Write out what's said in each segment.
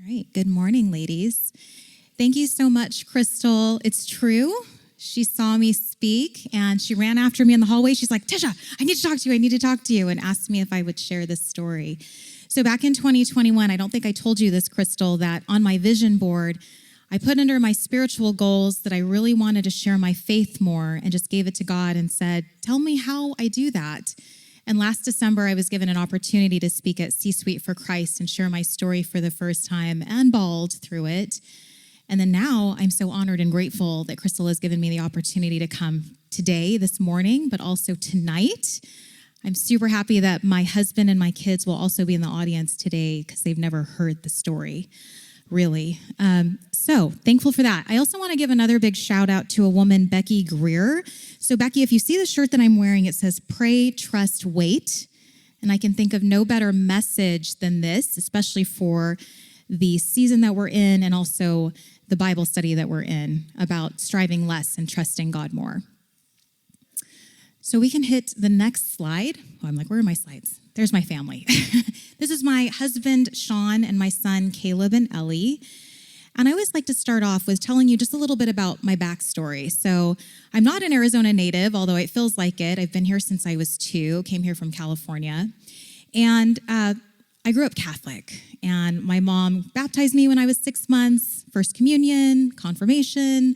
All right, good morning, ladies. Thank you so much, Crystal. It's true. She saw me speak and she ran after me in the hallway. She's like, Tisha, I need to talk to you. I need to talk to you, and asked me if I would share this story. So back in 2021, I don't think I told you this, Crystal, that on my vision board, I put under my spiritual goals that I really wanted to share my faith more, and just gave it to God and said, tell me how I do that. And last December, I was given an opportunity to speak at C-Suite for Christ and share my story for the first time and bawled through it. And then now I'm so honored and grateful that Crystal has given me the opportunity to come today, this morning, but also tonight. I'm super happy that my husband and my kids will also be in the audience today because they've never heard the story, really. So thankful for that. I also want to give another big shout out to a woman, Becky Greer. So Becky, if you see the shirt that I'm wearing, it says pray, trust, wait. And I can think of no better message than this, especially for the season that we're in and also the Bible study that we're in about striving less and trusting God more. So we can hit the next slide. Oh, I'm like, where are my slides? There's my family. This is my husband, Sean, and my son, Caleb and Ellie. And I always like to start off with telling you just a little bit about my backstory. So I'm not an Arizona native, although it feels like it. I've been here since I was 2, came here from California. And I grew up Catholic. And my mom baptized me when I was 6 months, First Communion, confirmation,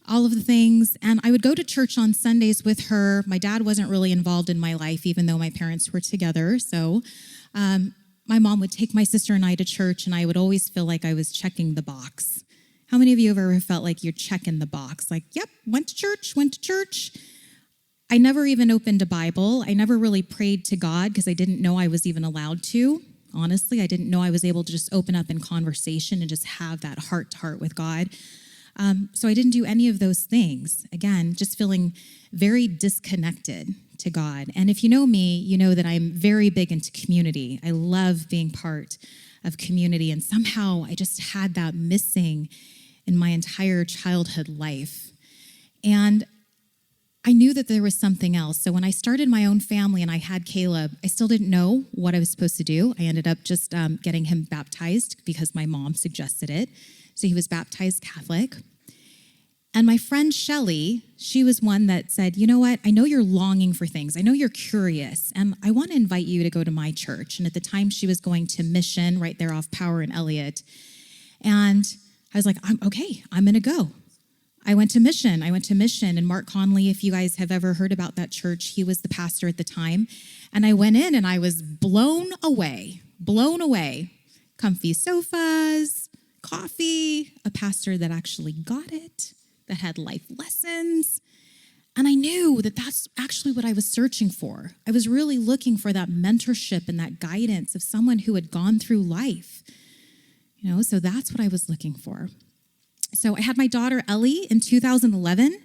all of the things. And I would go to church on Sundays with her. My dad wasn't really involved in my life, even though my parents were together. So my mom would take my sister and I to church, and I would always feel like I was checking the box. How many of you have ever felt like you're checking the box? Like, yep, went to church. I never even opened a Bible. I never really prayed to God because I didn't know I was even allowed to. Honestly, I didn't know I was able to just open up in conversation and just have that heart-to-heart with God. So I didn't do any of those things. Again, just feeling very disconnected to God. And if you know me, you know that I'm very big into community. I love being part of community. And somehow I just had that missing in my entire childhood life. And I knew that there was something else. So when I started my own family and I had Caleb, I still didn't know what I was supposed to do. I ended up just getting him baptized because my mom suggested it. So he was baptized Catholic. And my friend Shelly, she was one that said, you know what? I know you're longing for things. I know you're curious, and I want to invite you to go to my church. And at the time, she was going to Mission right there off Power and Elliott. And I was like, I'm going to go. I went to Mission, and Mark Conley, if you guys have ever heard about that church, he was the pastor at the time. And I went in and I was blown away. Comfy sofas, coffee, a pastor that actually got it, that had life lessons. And I knew that that's actually what I was searching for. I was really looking for that mentorship and that guidance of someone who had gone through life. So that's what I was looking for. So I had my daughter Ellie in 2011,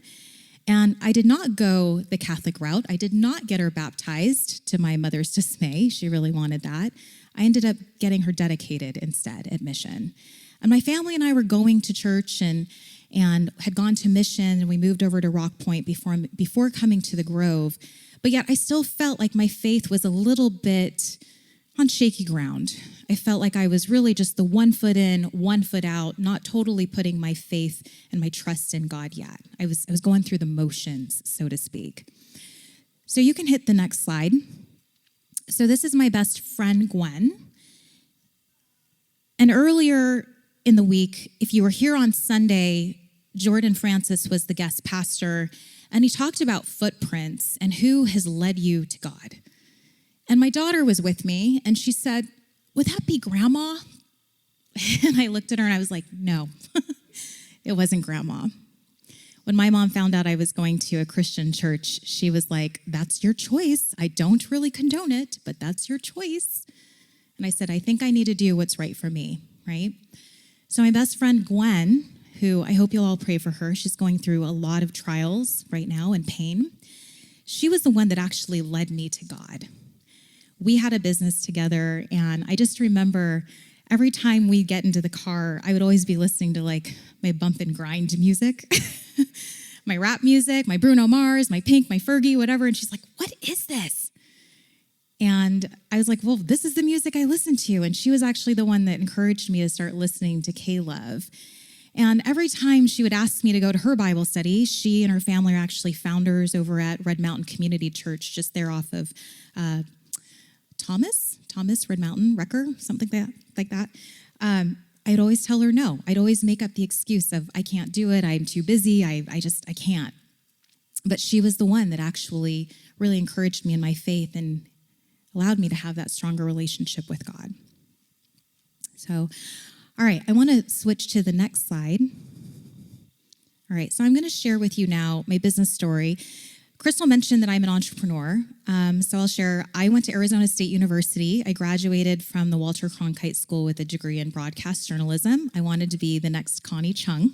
and I did not go the Catholic route. I did not get her baptized, to my mother's dismay. She really wanted that. I ended up getting her dedicated instead at Mission. And my family and I were going to church and had gone to Mission, and we moved over to Rock Point before coming to the Grove. But yet I still felt like my faith was a little bit on shaky ground. I felt like I was really just the 1 foot in, 1 foot out, not totally putting my faith and my trust in God yet. I was going through the motions, so to speak. So you can hit the next slide. So this is my best friend, Gwen. And earlier in the week, if you were here on Sunday, Jordan Francis was the guest pastor, and he talked about footprints and who has led you to God. And my daughter was with me, and she said, would that be Grandma? And I looked at her and I was like, no, it wasn't Grandma. When my mom found out I was going to a Christian church, she was like, that's your choice. I don't really condone it, but that's your choice. And I said, I think I need to do what's right for me, right? So my best friend, Gwen, who I hope you'll all pray for her. She's going through a lot of trials right now and pain. She was the one that actually led me to God. We had a business together, and I just remember every time we get into the car, I would always be listening to like my bump and grind music, my rap music, my Bruno Mars, my Pink, my Fergie, whatever. And she's like, what is this? And I was like, well, this is the music I listen to. And she was actually the one that encouraged me to start listening to K-Love. And every time she would ask me to go to her Bible study, she and her family are actually founders over at Red Mountain Community Church, just there off of Thomas, Red Mountain, Wrecker, something like that. I'd always tell her no. I'd always make up the excuse of, I can't do it, I'm too busy, I can't. But she was the one that actually really encouraged me in my faith and allowed me to have that stronger relationship with God. So, all right, I want to switch to the next slide. All right, so I'm going to share with you now my business story. Crystal mentioned that I'm an entrepreneur, so I'll share. I went to Arizona State University. I graduated from the Walter Cronkite School with a degree in broadcast journalism. I wanted to be the next Connie Chung.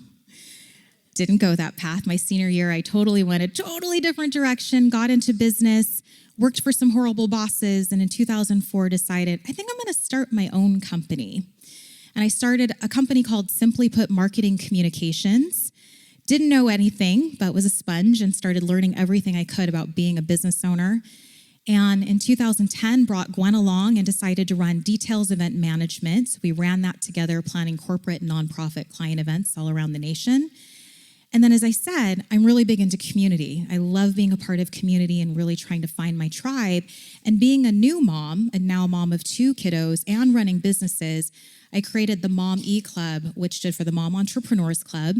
Didn't go that path. My senior year, I totally went a totally different direction, got into business, worked for some horrible bosses, and in 2004 decided, I think I'm going to start my own company. And I started a company called Simply Put Marketing Communications. Didn't know anything, but was a sponge and started learning everything I could about being a business owner. And in 2010, brought Gwen along and decided to run Details Event Management. So we ran that together, planning corporate and nonprofit client events all around the nation. And then, as I said, I'm really big into community. I love being a part of community and really trying to find my tribe. And being a new mom, and now mom of 2 kiddos, and running businesses, I created the Mom E-Club, which stood for the Mom Entrepreneurs Club.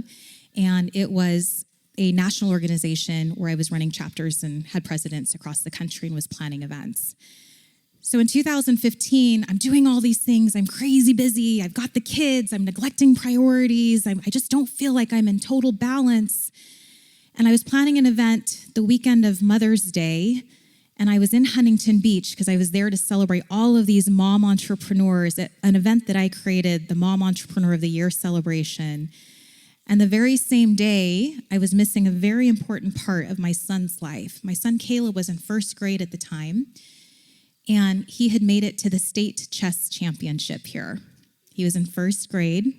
And it was a national organization where I was running chapters and had presidents across the country and was planning events. So in 2015, I'm doing all these things. I'm crazy busy. I've got the kids. I'm neglecting priorities. I just don't feel like I'm in total balance. And I was planning an event the weekend of Mother's Day, and I was in Huntington Beach because I was there to celebrate all of these mom entrepreneurs at an event that I created, the Mom Entrepreneur of the Year celebration. And the very same day, I was missing a very important part of my son's life. My son Caleb was in first grade at the time, and he had made it to the state chess championship here. He was in first grade.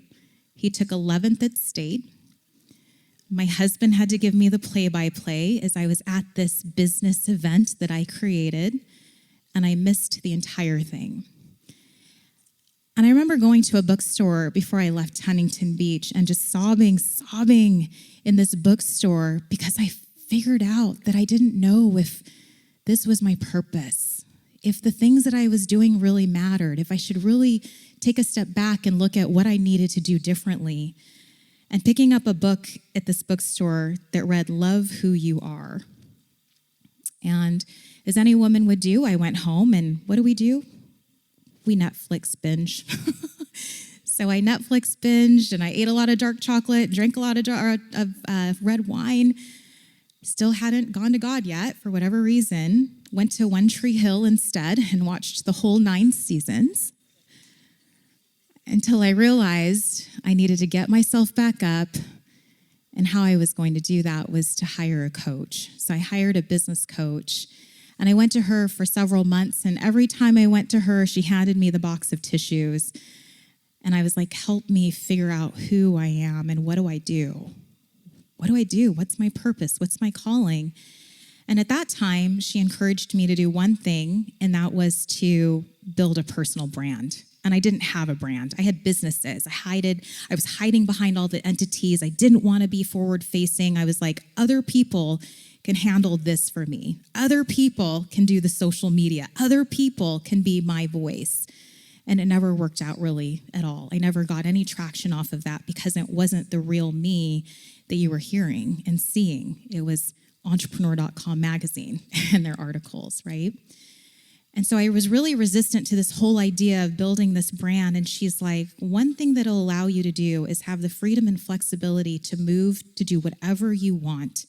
He took 11th at state. My husband had to give me the play-by-play as I was at this business event that I created, and I missed the entire thing. And I remember going to a bookstore before I left Huntington Beach and just sobbing in this bookstore because I figured out that I didn't know if this was my purpose, if the things that I was doing really mattered, if I should really take a step back and look at what I needed to do differently. And picking up a book at this bookstore that read, Love Who You Are. And as any woman would do, I went home, and what do? We Netflix binge. So I Netflix binged, and I ate a lot of dark chocolate, drank a lot of red wine. Still hadn't gone to God yet for whatever reason. Went to One Tree Hill instead and watched the whole 9 seasons until I realized I needed to get myself back up, and how I was going to do that was to hire a coach. So I hired a business coach, and I went to her for several months, and every time I went to her, she handed me the box of tissues, and I was like, help me figure out who I am and what do I do? What do I do? What's my purpose? What's my calling? And at that time, she encouraged me to do one thing, and that was to build a personal brand. And I didn't have a brand. I had businesses. I was hiding behind all the entities. I didn't want to be forward-facing. I was like, other people can handle this for me. Other people can do the social media. Other people can be my voice. And it never worked out really at all. I never got any traction off of that because it wasn't the real me that you were hearing and seeing. It was entrepreneur.com magazine and their articles, right? And so I was really resistant to this whole idea of building this brand. And she's like, one thing that'll allow you to do is have the freedom and flexibility to move to do whatever you want,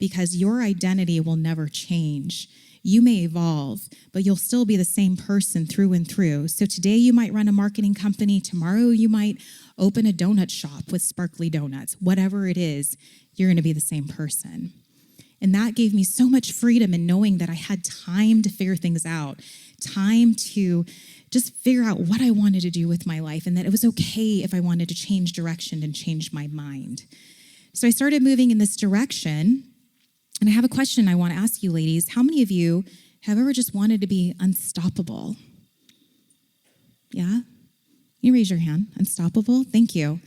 because your identity will never change. You may evolve, but you'll still be the same person through and through. So today you might run a marketing company. Tomorrow you might open a donut shop with sparkly donuts. Whatever it is, you're going to be the same person. And that gave me so much freedom in knowing that I had time to figure things out, time to just figure out what I wanted to do with my life, and that it was okay if I wanted to change direction and change my mind. So I started moving in this direction, and I have a question I want to ask you, ladies. How many of you Have you ever just wanted to be unstoppable? Yeah? You raise your hand. Unstoppable? Thank you.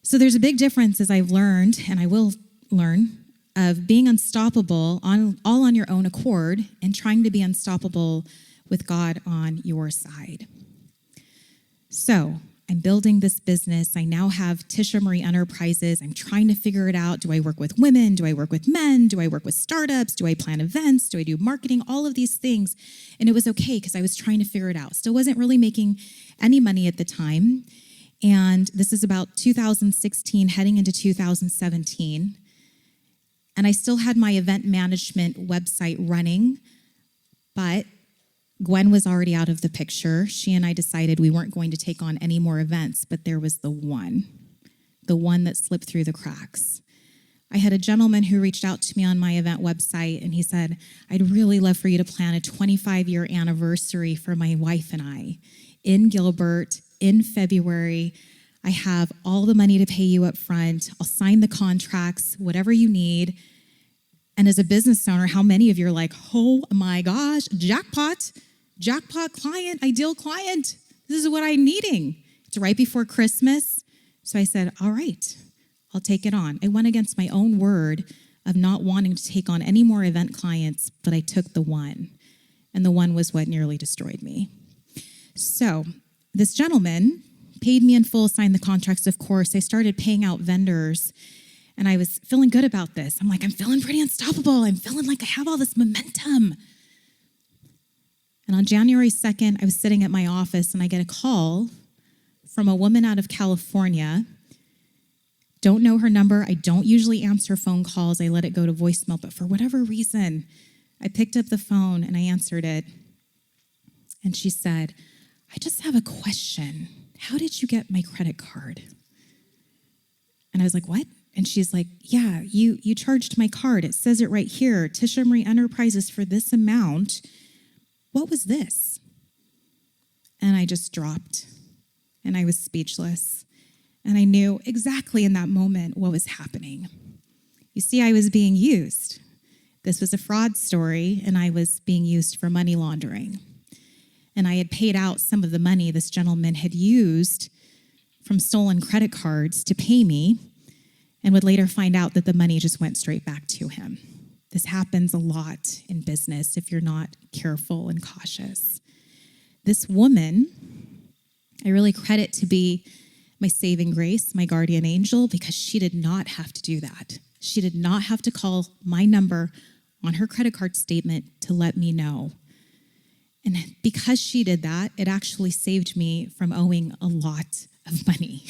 So there's a big difference, as I've learned, and I will learn, of being unstoppable all on your own accord and trying to be unstoppable with God on your side. So I'm building this business. I now have Tisha Marie Enterprises. I'm trying to figure it out. Do I work with women? Do I work with men? Do I work with startups? Do I plan events? Do I do marketing? All of these things. And it was okay because I was trying to figure it out. Still wasn't really making any money at the time. And this is about 2016, heading into 2017. And I still had my event management website running, but Gwen was already out of the picture. She and I decided we weren't going to take on any more events, but there was the one that slipped through the cracks. I had a gentleman who reached out to me on my event website, and he said, I'd really love for you to plan a 25-year anniversary for my wife and I in Gilbert in February. I have all the money to pay you up front. I'll sign the contracts, whatever you need. And as a business owner, how many of you are like, oh my gosh, jackpot client, ideal client. This is what I'm needing. It's right before Christmas. So I said, all right, I'll take it on. I went against my own word of not wanting to take on any more event clients, but I took the one. And the one was what nearly destroyed me. So this gentleman paid me in full, signed the contracts, of course. I started paying out vendors. And I was feeling good about this. I'm like, I'm feeling pretty unstoppable. I'm feeling like I have all this momentum. And on January 2nd, I was sitting at my office and I get a call from a woman out of California. Don't know her number. I don't usually answer phone calls. I let it go to voicemail. But for whatever reason, I picked up the phone and I answered it. And she said, I just have a question. How did you get my credit card? And I was like, what? And she's like, yeah, you charged my card. It says it right here, Tisha Marie Enterprises for this amount. What was this? And I just dropped, and I was speechless. And I knew exactly in that moment what was happening. You see, I was being used. This was a fraud story, and I was being used for money laundering. And I had paid out some of the money this gentleman had used from stolen credit cards to pay me, and would later find out that the money just went straight back to him. This happens a lot in business if you're not careful and cautious. This woman, I really credit to be my saving grace, my guardian angel, because she did not have to do that. She did not have to call my number on her credit card statement to let me know. And because she did that, it actually saved me from owing a lot of money.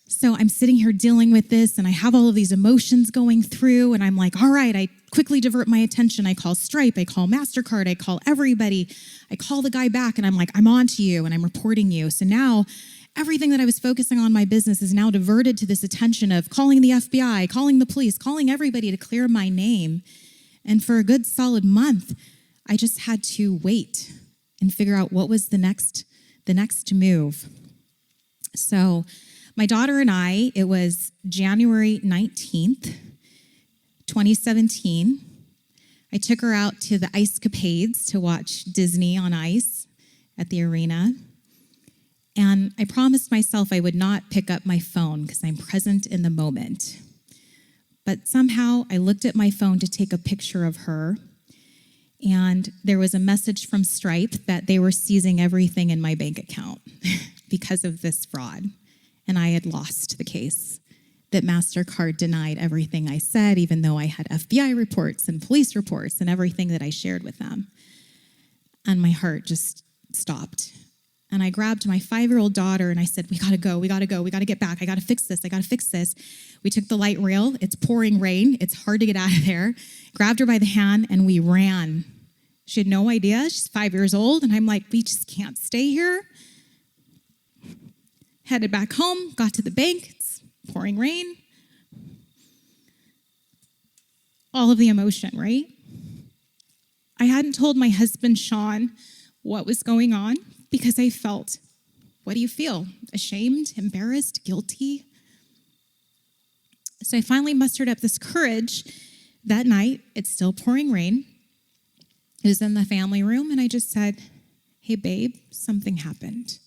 So I'm sitting here dealing with this, and I have all of these emotions going through, and I'm like, all right, I quickly divert my attention. I call Stripe, I call MasterCard, I call everybody. I call the guy back, and I'm like, I'm on to you, and I'm reporting you. So now everything that I was focusing on my business is now diverted to this attention of calling the FBI, calling the police, calling everybody to clear my name. And for a good solid month, I just had to wait and figure out what was the next move. So my daughter and I, it was January 19th, 2017. I took her out to the Ice Capades to watch Disney on Ice at the arena. And I promised myself I would not pick up my phone because I'm present in the moment. But somehow I looked at my phone to take a picture of her, and there was a message from Stripe that they were seizing everything in my bank account because of this fraud. And I had lost the case, that MasterCard denied everything I said, even though I had FBI reports and police reports and everything that I shared with them. And my heart just stopped. And I grabbed my 5-year-old daughter and I said, we gotta go, we gotta get back. I gotta fix this. We took the light rail. It's pouring rain. It's hard to get out of there. Grabbed her by the hand and we ran. She had no idea. She's 5 years old. And I'm like, we just can't stay here. Headed back home, got to the bank, it's pouring rain. All of the emotion, right? I hadn't told my husband, Sean, what was going on because I felt, what do you feel? Ashamed, embarrassed, guilty? So I finally mustered up this courage that night. It's still pouring rain. It was in the family room, and I just said, hey, babe, something happened.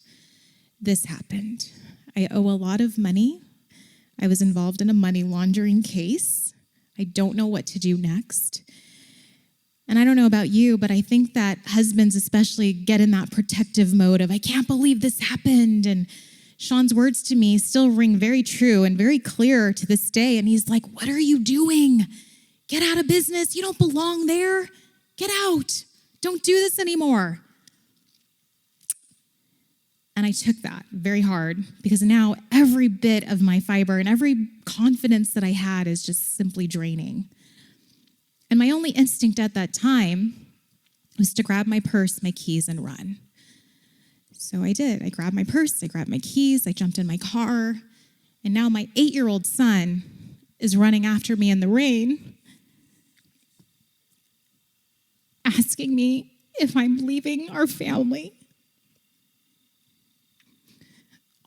This happened. I owe a lot of money. I was involved in a money laundering case. I don't know what to do next. And I don't know about you, but I think that husbands especially get in that protective mode of, I can't believe this happened. And Sean's words to me still ring very true and very clear to this day. And he's like, what are you doing? Get out of business. You don't belong there. Get out. Don't do this anymore. And I took that very hard because now every bit of my fiber and every confidence that I had is just simply draining. And my only instinct at that time was to grab my purse, my keys, and run. So I did. I grabbed my purse, I grabbed my keys, I jumped in my car, and now my 8-year-old son is running after me in the rain, asking me if I'm leaving our family.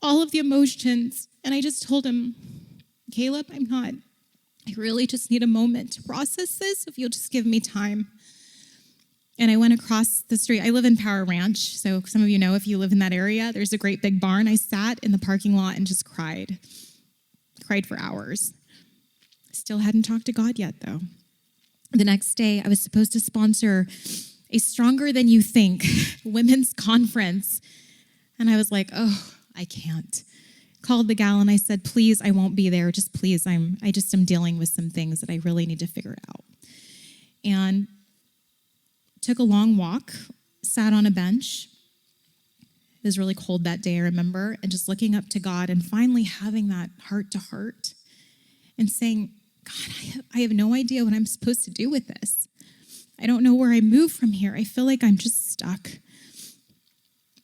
All of the emotions, and I just told him, Caleb, I'm not. I really just need a moment to process this, if you'll just give me time. And I went across the street. I live in Power Ranch, so some of you know if you live in that area, there's a great big barn. I sat in the parking lot and just cried. Cried for hours. Still hadn't talked to God yet, though. The next day, I was supposed to sponsor a Stronger Than You Think women's conference. And I was like, oh, I can't. Called the gal and I said, please, I won't be there. Just please, I just am dealing with some things that I really need to figure out. And took a long walk, sat on a bench. It was really cold that day, I remember, and just looking up to God and finally having that heart to heart and saying, God, I have no idea what I'm supposed to do with this. I don't know where I move from here. I feel like I'm just stuck.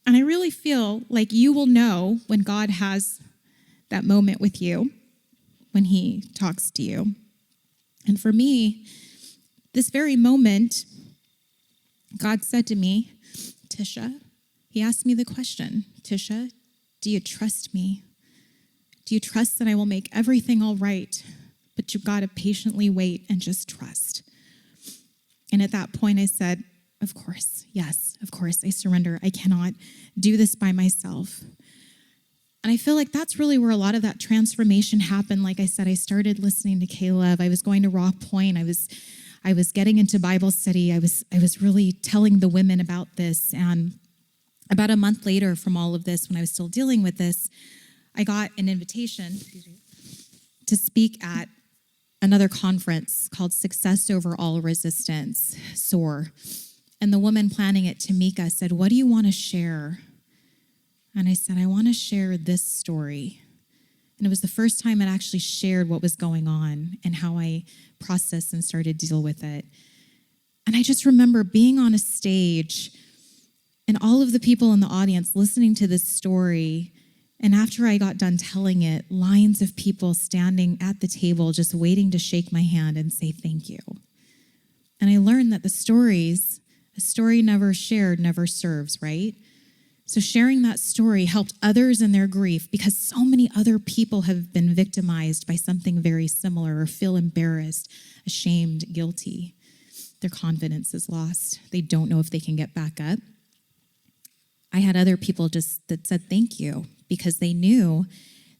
And I really feel like you will know when God has that moment with you, when he talks to you. And for me, this very moment, God said to me, Tisha, he asked me the question, Tisha, do you trust me? Do you trust that I will make everything all right? But you've got to patiently wait and just trust. And at that point, I said, of course, yes, of course, I surrender. I cannot do this by myself. And I feel like that's really where a lot of that transformation happened. Like I said, I started listening to Caleb. I was going to Rock Point. I was getting into Bible study. I was really telling the women about this. And about a month later from all of this, when I was still dealing with this, I got an invitation to speak at another conference called Success Over All Resistance, SOAR. And the woman planning it, Tamika, said, what do you want to share? And I said, I want to share this story. And it was the first time I'd actually shared what was going on and how I processed and started to deal with it. And I just remember being on a stage and all of the people in the audience listening to this story. And after I got done telling it, lines of people standing at the table just waiting to shake my hand and say thank you. And I learned that a story never shared never serves, right? So sharing that story helped others in their grief because so many other people have been victimized by something very similar or feel embarrassed, ashamed, guilty. Their confidence is lost. They don't know if they can get back up. I had other people that said thank you because they knew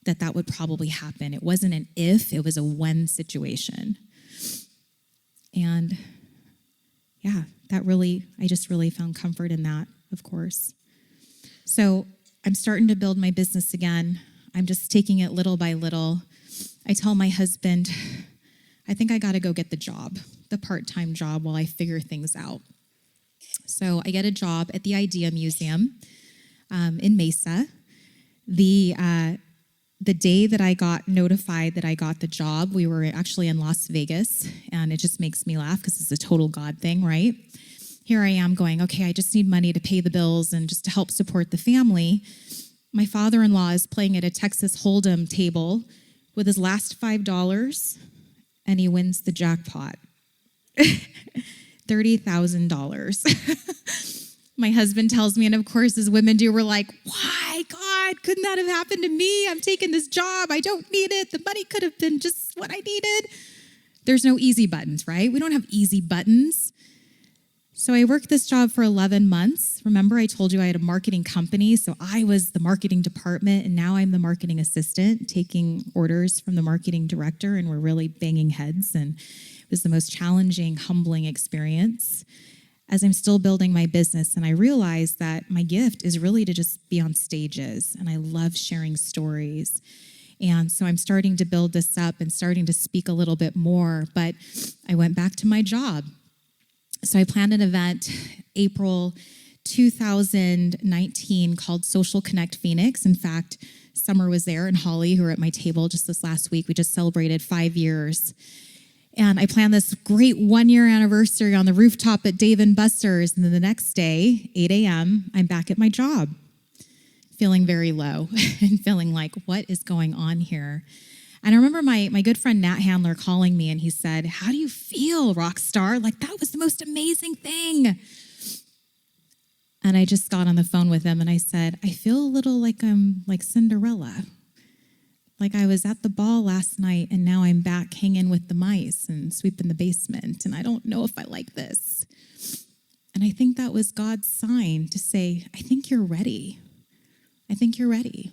that would probably happen. It wasn't an if, it was a when situation. And yeah, I just really found comfort in that, of course. So I'm starting to build my business again. I'm just taking it little by little. I tell my husband, I think I got to go get the part-time job while I figure things out. So I get a job at the Idea Museum in Mesa. The day that I got notified that I got the job, we were actually in Las Vegas, and it just makes me laugh because it's a total God thing, right? Here I am going, okay, I just need money to pay the bills and just to help support the family. My father-in-law is playing at a Texas Hold'em table with his last $5, and he wins the jackpot. $30,000. My husband tells me, and of course, as women do, we're like, why, God, couldn't that have happened to me? I'm taking this job. I don't need it. The money could have been just what I needed. There's no easy buttons, right? We don't have easy buttons. So I worked this job for 11 months. Remember, I told you I had a marketing company, so I was the marketing department, and now I'm the marketing assistant, taking orders from the marketing director, and we're really banging heads, and it was the most challenging, humbling experience as I'm still building my business. And I realized that my gift is really to just be on stages, and I love sharing stories. And so I'm starting to build this up and starting to speak a little bit more, but I went back to my job. So I planned an event April 2019 called Social Connect Phoenix. In fact, Summer was there and Holly, who were at my table just this last week. We just celebrated 5 years. And I planned this great 1-year anniversary on the rooftop at Dave & Buster's. And then the next day, 8 a.m., I'm back at my job, feeling very low and feeling like, what is going on here? And I remember my good friend Nat Handler calling me, and he said, how do you feel, rock star? Like, that was the most amazing thing. And I just got on the phone with him, and I said, I feel a little like I'm like Cinderella. Like I was at the ball last night, and now I'm back hanging with the mice and sweeping the basement, and I don't know if I like this. And I think that was God's sign to say, I think you're ready. I think you're ready.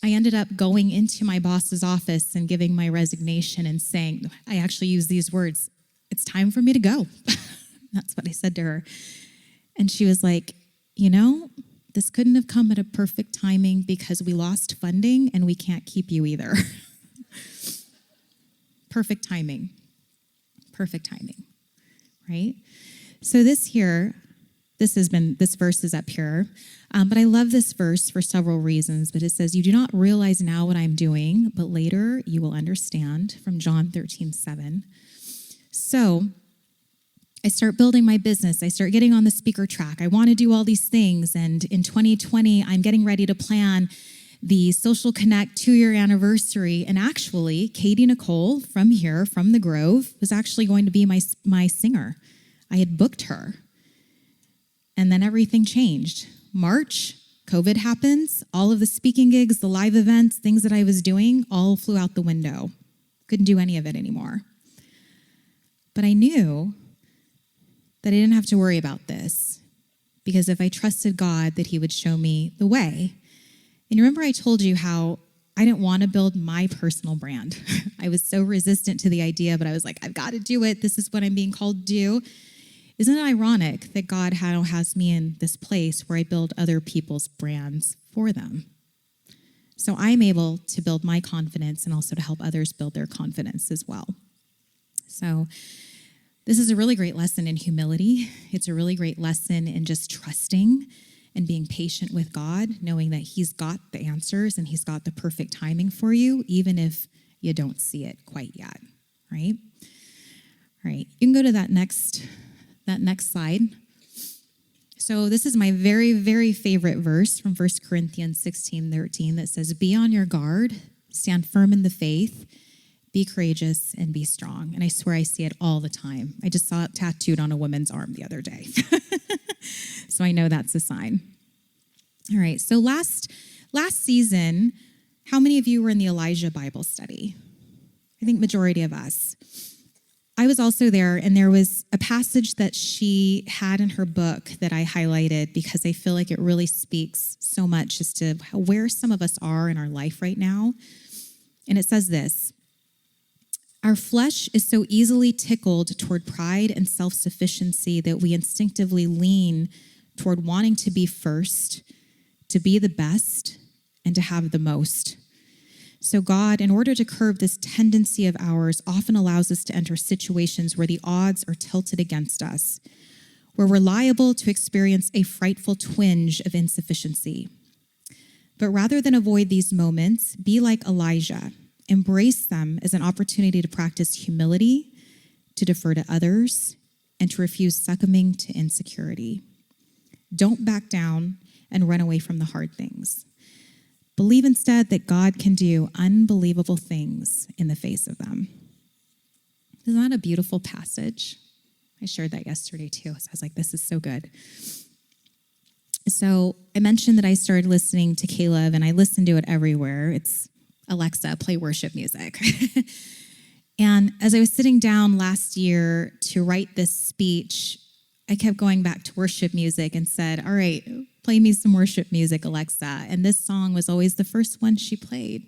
I ended up going into my boss's office and giving my resignation and saying, I actually used these words, it's time for me to go. That's what I said to her. And she was like, this couldn't have come at a perfect timing because we lost funding and we can't keep you either. Perfect timing, right? So this verse is up here, but I love this verse for several reasons. But it says, you do not realize now what I'm doing, but later you will understand, from John 13:7. So I start building my business. I start getting on the speaker track. I want to do all these things. And in 2020, I'm getting ready to plan the Social Connect 2-year anniversary. And actually, Katie Nicole from here, from the Grove, was actually going to be my singer. I had booked her. And then everything changed. March, COVID happens. All of the speaking gigs, the live events, things that I was doing, all flew out the window. Couldn't do any of it anymore. But I knew that I didn't have to worry about this, because if I trusted God, that he would show me the way. And you remember I told you how I didn't want to build my personal brand. I was so resistant to the idea, but I was like, I've got to do it. This is what I'm being called to do. Isn't it ironic that God has me in this place where I build other people's brands for them? So I'm able to build my confidence and also to help others build their confidence as well. So this is a really great lesson in humility. It's a really great lesson in just trusting and being patient with God, knowing that he's got the answers and he's got the perfect timing for you, even if you don't see it quite yet, right? All right, you can go to that next slide. So this is my very, very favorite verse from 1 Corinthians 16:13 that says, be on your guard, stand firm in the faith, be courageous, and be strong. And I swear I see it all the time. I just saw it tattooed on a woman's arm the other day. So I know that's a sign. All right, so last season, how many of you were in the Elijah Bible study? I think majority of us. I was also there, and there was a passage that she had in her book that I highlighted because I feel like it really speaks so much as to where some of us are in our life right now. And it says this, our flesh is so easily tickled toward pride and self-sufficiency that we instinctively lean toward wanting to be first, to be the best, and to have the most. So God, in order to curb this tendency of ours, often allows us to enter situations where the odds are tilted against us, where we're liable to experience a frightful twinge of insufficiency. But rather than avoid these moments, be like Elijah. Embrace them as an opportunity to practice humility, to defer to others, and to refuse succumbing to insecurity. Don't back down and run away from the hard things. Believe instead that God can do unbelievable things in the face of them. Isn't that a beautiful passage? I shared that yesterday too. So I was like, this is so good. So I mentioned that I started listening to Caleb, and I listen to it everywhere. It's Alexa, play worship music. And as I was sitting down last year to write this speech, I kept going back to worship music and said, all right, play me some worship music, Alexa. And this song was always the first one she played.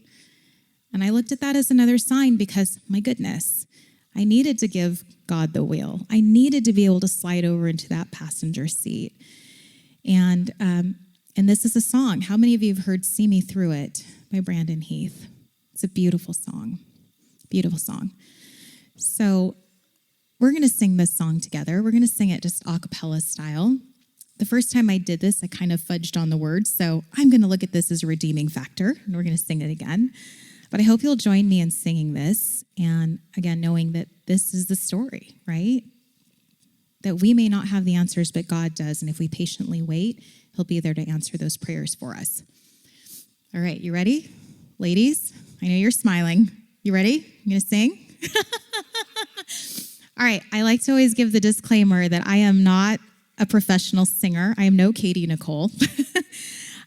And I looked at that as another sign because, my goodness, I needed to give God the wheel. I needed to be able to slide over into that passenger seat. And this is a song. How many of you have heard See Me Through It by Brandon Heath? It's a beautiful song. Beautiful song. So we're going to sing this song together. We're going to sing it just a cappella style. The first time I did this, I kind of fudged on the words. So I'm going to look at this as a redeeming factor, and we're going to sing it again. But I hope you'll join me in singing this. And again, knowing that this is the story, right? That we may not have the answers, but God does. And if we patiently wait, he'll be there to answer those prayers for us. All right, you ready? Ladies, I know you're smiling. You ready? I'm going to sing. All right, I like to always give the disclaimer that I am not a professional singer. I am no Katie Nicole.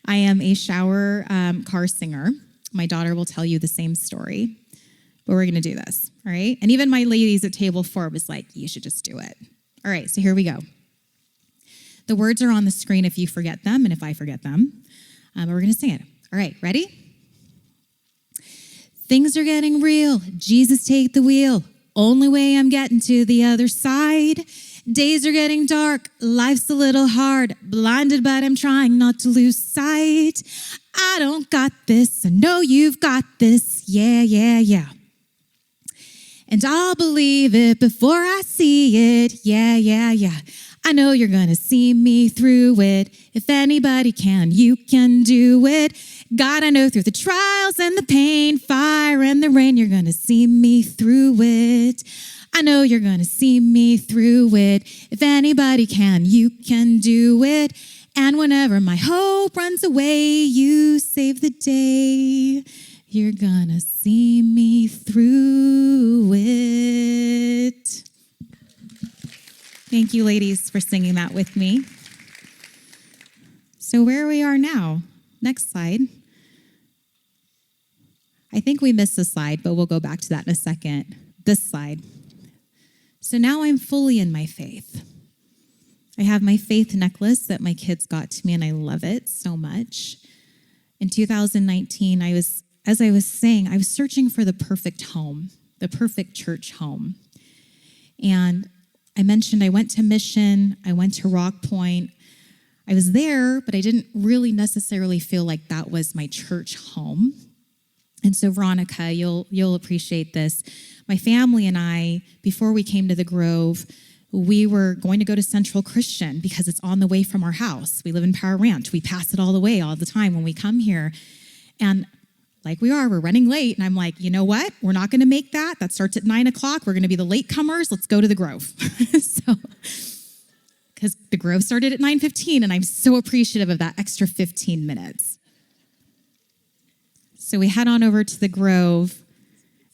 I am a shower car singer. My daughter will tell you the same story, but we're going to do this, all right? And even my ladies at table 4 was like, you should just do it. All right, so here we go. The words are on the screen if you forget them and if I forget them, but we're going to sing it. All right, ready? Things are getting real. Jesus, take the wheel. Only way I'm getting to the other side. Days are getting dark. Life's a little hard. Blinded, but I'm trying not to lose sight. I don't got this. I know you've got this. Yeah, yeah, yeah. And I'll believe it before I see it. Yeah, yeah, yeah. I know you're going to see me through it. If anybody can, you can do it. God, I know through the trials and the pain, fire and the rain, you're going to see me through it. I know you're going to see me through it. If anybody can, you can do it. And whenever my hope runs away, you save the day. You're going to see me through it. Thank you, ladies, for singing that with me. So where we are now, next slide. I think we missed the slide, but we'll go back to that in a second. This slide. So now I'm fully in my faith. I have my faith necklace that my kids got to me, and I love it so much. In 2019, as I was saying, I was searching for the perfect home, the perfect church home. And I mentioned I went to Mission, I went to Rock Point. I was there, but I didn't really necessarily feel like that was my church home. And so, Veronica, you'll appreciate this. My family and I, before we came to the Grove, we were going to go to Central Christian because it's on the way from our house. We live in Power Ranch. We pass it all the way all the time when we come here. And like we're running late. And I'm like, you know what? We're not going to make that. That starts at 9 o'clock. We're going to be the latecomers. Let's go to the Grove. Because the Grove started at 9:15, and I'm so appreciative of that extra 15 minutes. So we head on over to the Grove,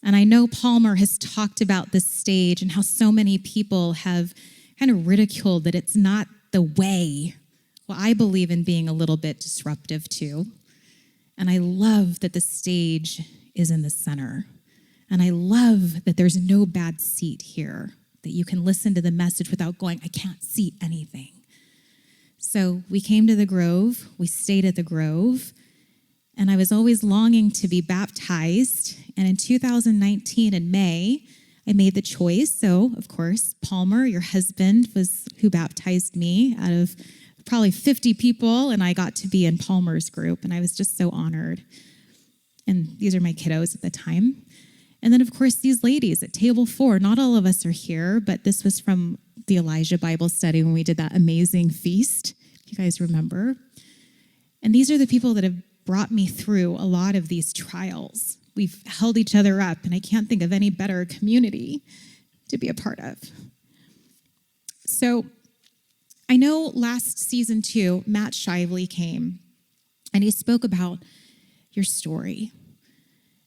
and I know Palmer has talked about this stage and how so many people have kind of ridiculed that it's not the way. Well, I believe in being a little bit disruptive too. And I love that the stage is in the center. And I love that there's no bad seat here, that you can listen to the message without going, I can't see anything. So we came to the Grove, we stayed at the Grove, and I was always longing to be baptized. And in 2019, in May, I made the choice. So, of course, Palmer, your husband, was who baptized me out of probably 50 people, and I got to be in Palmer's group, and I was just so honored. And these are my kiddos at the time. And then, of course, these ladies at table 4, not all of us are here, but this was from the Elijah Bible study when we did that amazing feast, if you guys remember. And these are the people that have brought me through a lot of these trials. We've held each other up, and I can't think of any better community to be a part of. So I know last season 2, Matt Shively came, and he spoke about your story.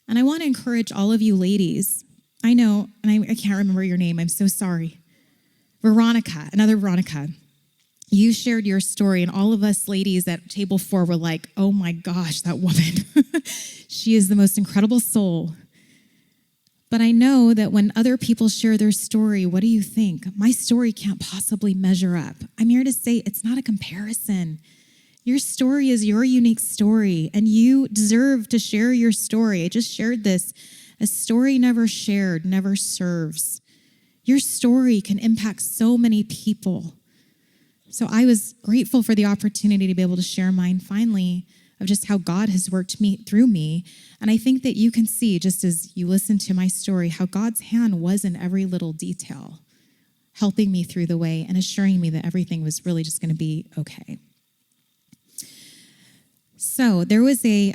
And I want to encourage all of you ladies. I know, and I can't remember your name. I'm so sorry. Veronica, another Veronica. You shared your story, and all of us ladies at table 4 were like, oh my gosh, that woman. She is the most incredible soul. But I know that when other people share their story, what do you think? My story can't possibly measure up. I'm here to say it's not a comparison. Your story is your unique story, and you deserve to share your story. I just shared this. A story never shared never serves. Your story can impact so many people. So I was grateful for the opportunity to be able to share mine finally, of just how God has worked through me. And I think that you can see, just as you listen to my story, how God's hand was in every little detail, helping me through the way and assuring me that everything was really just going to be okay. So there was a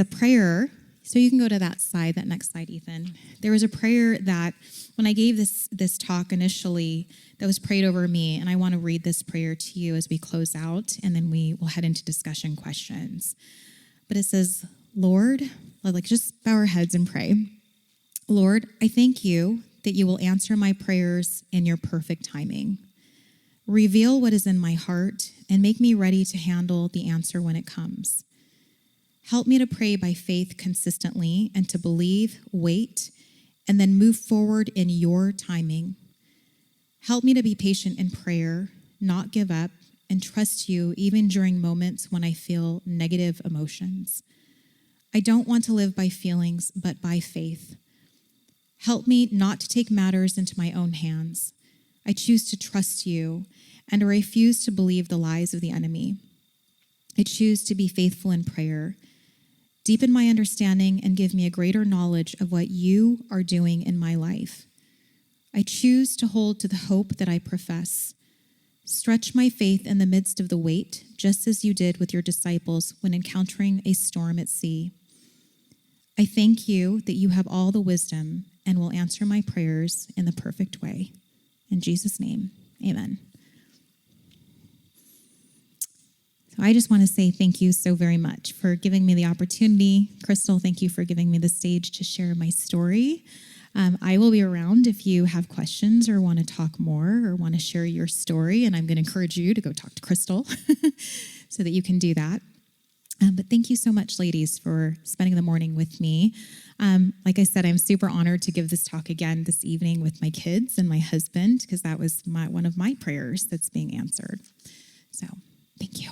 prayer. So you can go to that next slide, Ethan. There was a prayer that when I gave this talk initially, that was prayed over me, and I want to read this prayer to you as we close out, and then we will head into discussion questions. But it says, Lord, just bow our heads and pray. Lord, I thank you that you will answer my prayers in your perfect timing. Reveal what is in my heart and make me ready to handle the answer when it comes. Help me to pray by faith consistently and to believe, wait, and then move forward in your timing. Help me to be patient in prayer, not give up, and trust you even during moments when I feel negative emotions. I don't want to live by feelings, but by faith. Help me not to take matters into my own hands. I choose to trust you, and I refuse to believe the lies of the enemy. I choose to be faithful in prayer. Deepen my understanding and give me a greater knowledge of what you are doing in my life. I choose to hold to the hope that I profess. Stretch my faith in the midst of the weight, just as you did with your disciples when encountering a storm at sea. I thank you that you have all the wisdom and will answer my prayers in the perfect way. In Jesus' name, amen. So I just want to say thank you so very much for giving me the opportunity. Crystal, thank you for giving me the stage to share my story. I will be around if you have questions or want to talk more or want to share your story, and I'm going to encourage you to go talk to Crystal so that you can do that. But thank you so much, ladies, for spending the morning with me. Like I said, I'm super honored to give this talk again this evening with my kids and my husband, because that was one of my prayers that's being answered. So thank you.